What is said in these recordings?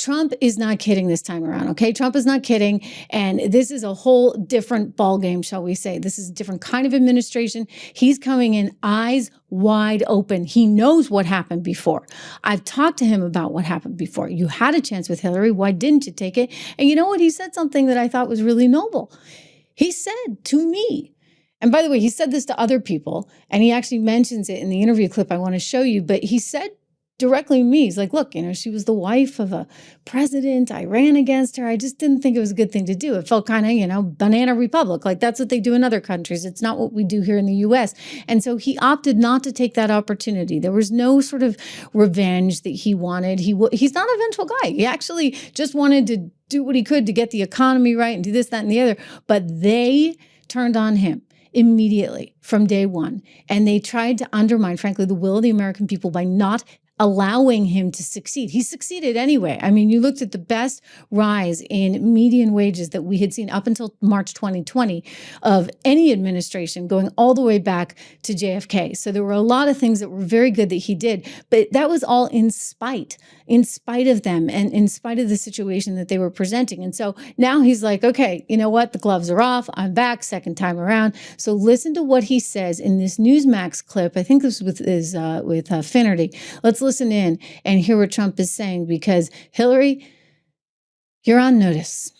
Trump is not kidding this time around, okay? Trump is not kidding, and this is a whole different ballgame, shall we say. This is a different kind of administration. He's coming in eyes wide open. He knows what happened before. I've talked to him about what happened before. You had a chance with Hillary. Why didn't you take it? And you know what? He said something that I thought was really noble. He said to me, and by the way, he said this to other people, and he actually mentions it in the interview clip I want to show you, but he said directly to me, he's like, look, you know, she was the wife of a president. I ran against her. I just didn't think it was a good thing to do. It felt kind of, you know, banana republic. Like that's what they do in other countries. It's not what we do here in the US. And so he opted not to take that opportunity. There was no sort of revenge that he wanted. He's not a vengeful guy. He actually just wanted to do what he could to get the economy right and do this, that, and the other. But they turned on him immediately from day one. And they tried to undermine, frankly, the will of the American people by not allowing him to succeed. He succeeded anyway. I mean, you looked at the best rise in median wages that we had seen up until March 2020 of any administration, going all the way back to JFK. So there were a lot of things that were very good that he did, but that was all in spite of them and in spite of the situation that they were presenting. And so now he's like, okay, you know what? The gloves are off. I'm back second time around. So listen to what he says in this Newsmax clip. I think this was with Finnerty. Let's listen in and hear what Trump is saying, because Hillary, you're on notice.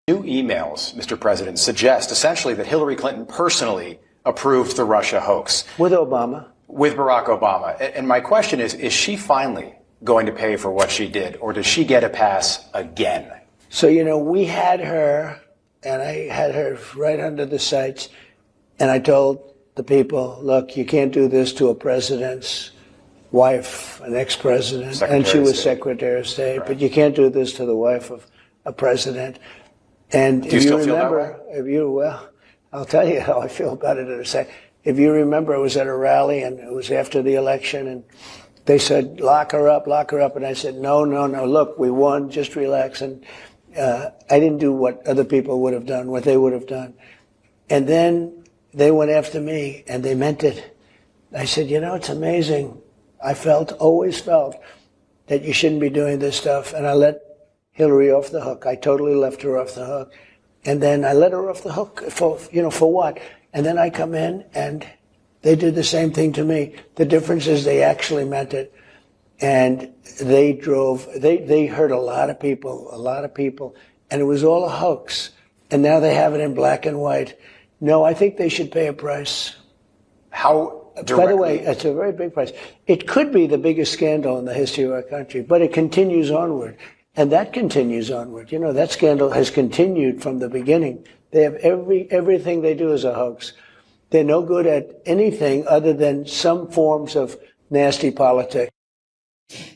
New emails, Mr. President, suggest essentially that Hillary Clinton personally approved the Russia hoax. With Obama. With Barack Obama. And my question is she finally going to pay for what she did, or does she get a pass again? So, you know, we had her, and I had her right under the sights, and I told the people, look, you can't do this to a president's wife, an ex-president, and she was Secretary of State, right. But you can't do this to the wife of a president. And do you still feel that way? Well, I'll tell you how I feel about it in a sec. If you remember, I was at a rally, and it was after the election, and they said, lock her up, and I said, no, look, we won, just relax. And I didn't do what other people would have done, what they would have done. And then they went after me, and they meant it. I said, you know, it's amazing. I always felt that you shouldn't be doing this stuff. And I let Hillary off the hook. I totally left her off the hook. And then I let her off the hook for what? And then I come in and they did the same thing to me. The difference is they actually meant it. And they hurt a lot of people. And it was all a hoax. And now they have it in black and white. No, I think they should pay a price. How? Directly. By the way, it's a very big price. It could be the biggest scandal in the history of our country, but it continues onward. And that continues onward. You know, that scandal has continued from the beginning. They have everything they do is a hoax. They're no good at anything other than some forms of nasty politics.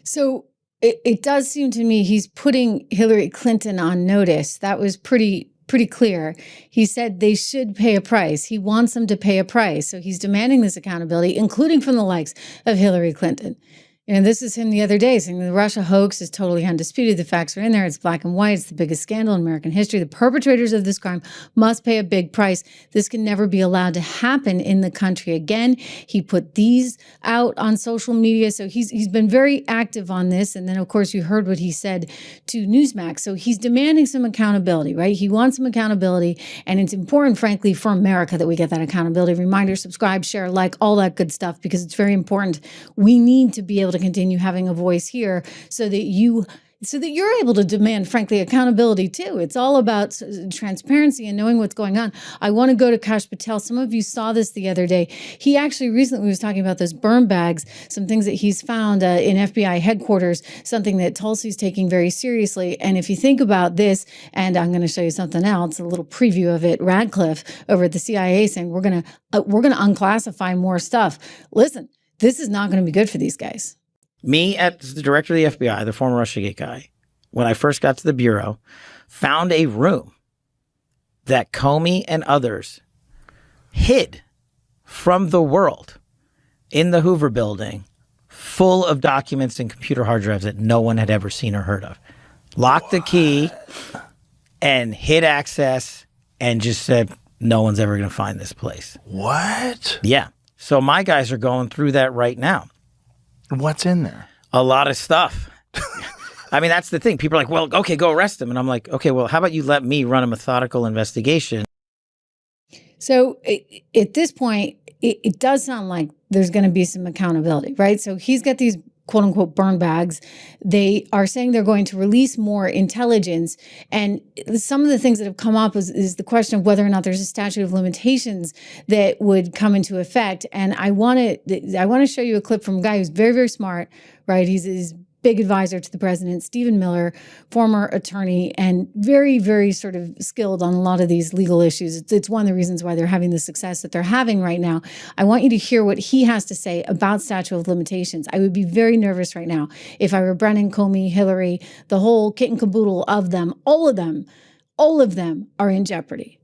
So it does seem to me he's putting Hillary Clinton on notice. That was pretty clear. He said they should pay a price. He wants them to pay a price. So he's demanding this accountability, including from the likes of Hillary Clinton. You know, this is him the other day saying the Russia hoax is totally undisputed. The facts are in there. It's black and white. It's the biggest scandal in American history. The perpetrators of this crime must pay a big price. This can never be allowed to happen in the country again. He put these out on social media. So he's been very active on this. And then, of course, you heard what he said to Newsmax. So he's demanding some accountability, right? He wants some accountability. And it's important, frankly, for America that we get that accountability. Reminder, subscribe, share, like, all that good stuff, because it's very important. We need to be able to continue having a voice here so that you're able to demand, frankly, accountability too. It's all about transparency and knowing what's going on. I want to go to Kash Patel. Some of you saw this the other day. He actually recently was talking about those burn bags, some things that he's found in FBI headquarters, something that Tulsi's taking very seriously. And if you think about this, and I'm going to show you something else, a little preview of it, Radcliffe over at the CIA saying, we're going to unclassify more stuff. Listen, this is not going to be good for these guys. Me, as the director of the FBI, the former Russiagate guy, when I first got to the Bureau, found a room that Comey and others hid from the world in the Hoover building, full of documents and computer hard drives that no one had ever seen or heard of. Locked the key and hid access and just said, no one's ever going to find this place. What? Yeah. So my guys are going through that right now. What's in there? A lot of stuff. I mean, that's the thing. People are like, well, okay, go arrest him. And I'm like, okay, well, how about you let me run a methodical investigation? So at this point, it does sound like there's going to be some accountability, right? So he's got these quote unquote burn bags. They are saying they're going to release more intelligence. And some of the things that have come up is the question of whether or not there's a statute of limitations that would come into effect. And I want to show you a clip from a guy who's very, very smart, right? He's big advisor to the president, Stephen Miller, former attorney, and very, very sort of skilled on a lot of these legal issues. It's one of the reasons why they're having the success that they're having right now. I want you to hear what he has to say about statute of limitations. I would be very nervous right now if I were Brennan, Comey, Hillary, the whole kit and caboodle of them, all of them are in jeopardy.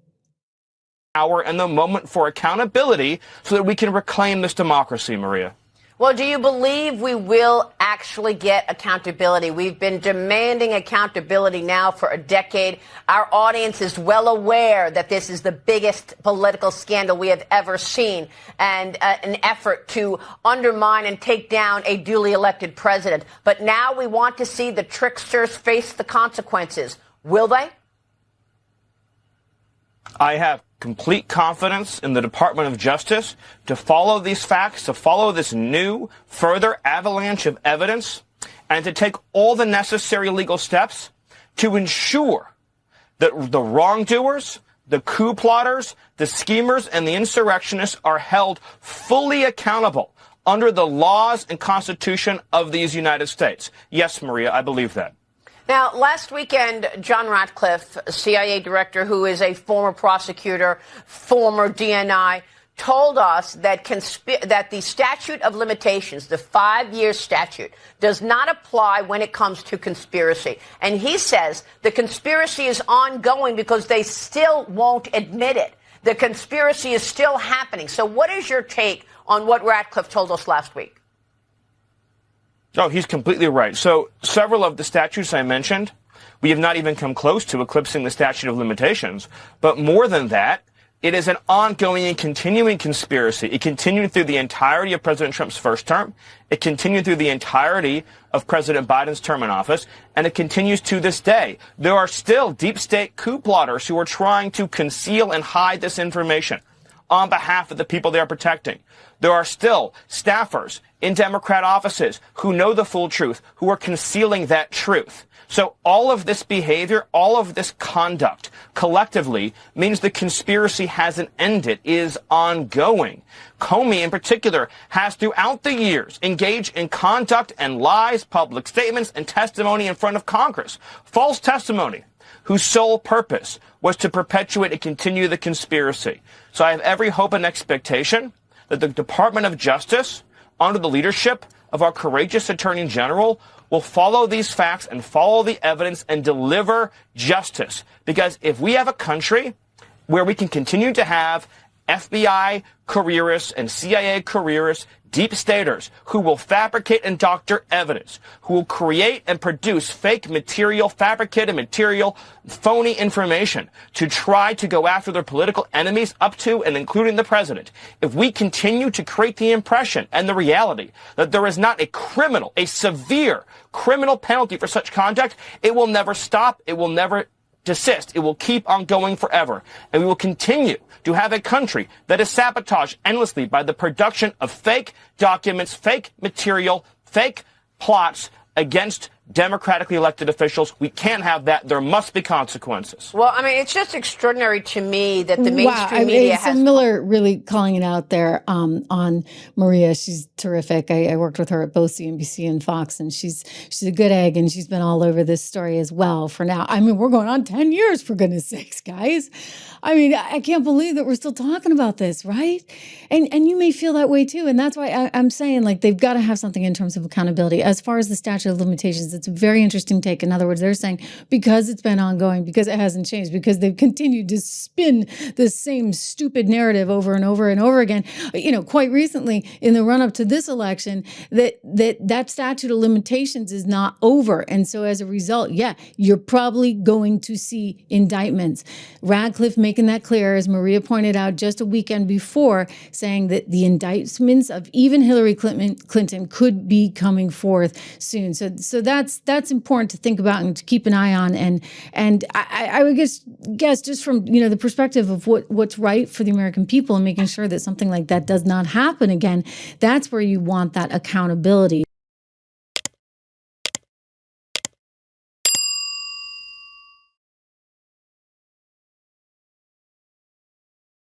Hour and the moment for accountability so that we can reclaim this democracy, Maria. Well, do you believe we will actually get accountability? We've been demanding accountability now for a decade. Our audience is well aware that this is the biggest political scandal we have ever seen, and an effort to undermine and take down a duly elected president. But now we want to see the tricksters face the consequences. Will they? I have complete confidence in the Department of Justice to follow these facts, to follow this new, further avalanche of evidence, and to take all the necessary legal steps to ensure that the wrongdoers, the coup plotters, the schemers, and the insurrectionists are held fully accountable under the laws and Constitution of these United States. Yes, Maria, I believe that. Now, last weekend, John Ratcliffe, CIA director who is a former prosecutor, former DNI, told us that that the statute of limitations, the 5-year statute, does not apply when it comes to conspiracy. And he says the conspiracy is ongoing because they still won't admit it. The conspiracy is still happening. So what is your take on what Ratcliffe told us last week? Oh, he's completely right. So several of the statutes I mentioned, we have not even come close to eclipsing the statute of limitations. But more than that, it is an ongoing and continuing conspiracy. It continued through the entirety of President Trump's first term. It continued through the entirety of President Biden's term in office. And it continues to this day. There are still deep state coup plotters who are trying to conceal and hide this information on behalf of the people they are protecting. There are still staffers in Democrat offices who know the full truth, who are concealing that truth. So all of this behavior, all of this conduct collectively means the conspiracy hasn't ended, is ongoing. Comey in particular has throughout the years engaged in conduct and lies, public statements, and testimony in front of Congress. False testimony whose sole purpose was to perpetuate and continue the conspiracy. So I have every hope and expectation that the Department of Justice, under the leadership of our courageous Attorney General, will follow these facts and follow the evidence and deliver justice. Because if we have a country where we can continue to have FBI careerists and CIA careerists, deep staters who will fabricate and doctor evidence, who will create and produce fake material, fabricated material, phony information to try to go after their political enemies up to and including the president. If we continue to create the impression and the reality that there is not a severe criminal penalty for such conduct, it will never stop. It will never desist. It will keep on going forever. And we will continue to have a country that is sabotaged endlessly by the production of fake documents, fake material, fake plots against democratically elected officials. We can't have that. There must be consequences. Well, I mean, it's just extraordinary to me that the mainstream media has... So Miller really calling it out there on Maria. She's terrific. I worked with her at both CNBC and Fox, and she's a good egg, and she's been all over this story as well for now. I mean, we're going on 10 years, for goodness sakes, guys. I mean, I can't believe that we're still talking about this, right? And you may feel that way too. And that's why I'm saying, like, they've got to have something in terms of accountability. As far as the statute of limitations, it's a very interesting take. In other words, they're saying because it's been ongoing, because it hasn't changed, because they've continued to spin the same stupid narrative over and over and over again. You know, quite recently in the run up to this election, that statute of limitations is not over. And so as a result, yeah, you're probably going to see indictments. Radcliffe making that clear, as Maria pointed out just a weekend before, saying that the indictments of even Hillary Clinton could be coming forth soon. So that's that's important to think about and to keep an eye on. And I would guess just from the perspective of what's right for the American people and making sure that something like that does not happen again. That's where you want that accountability.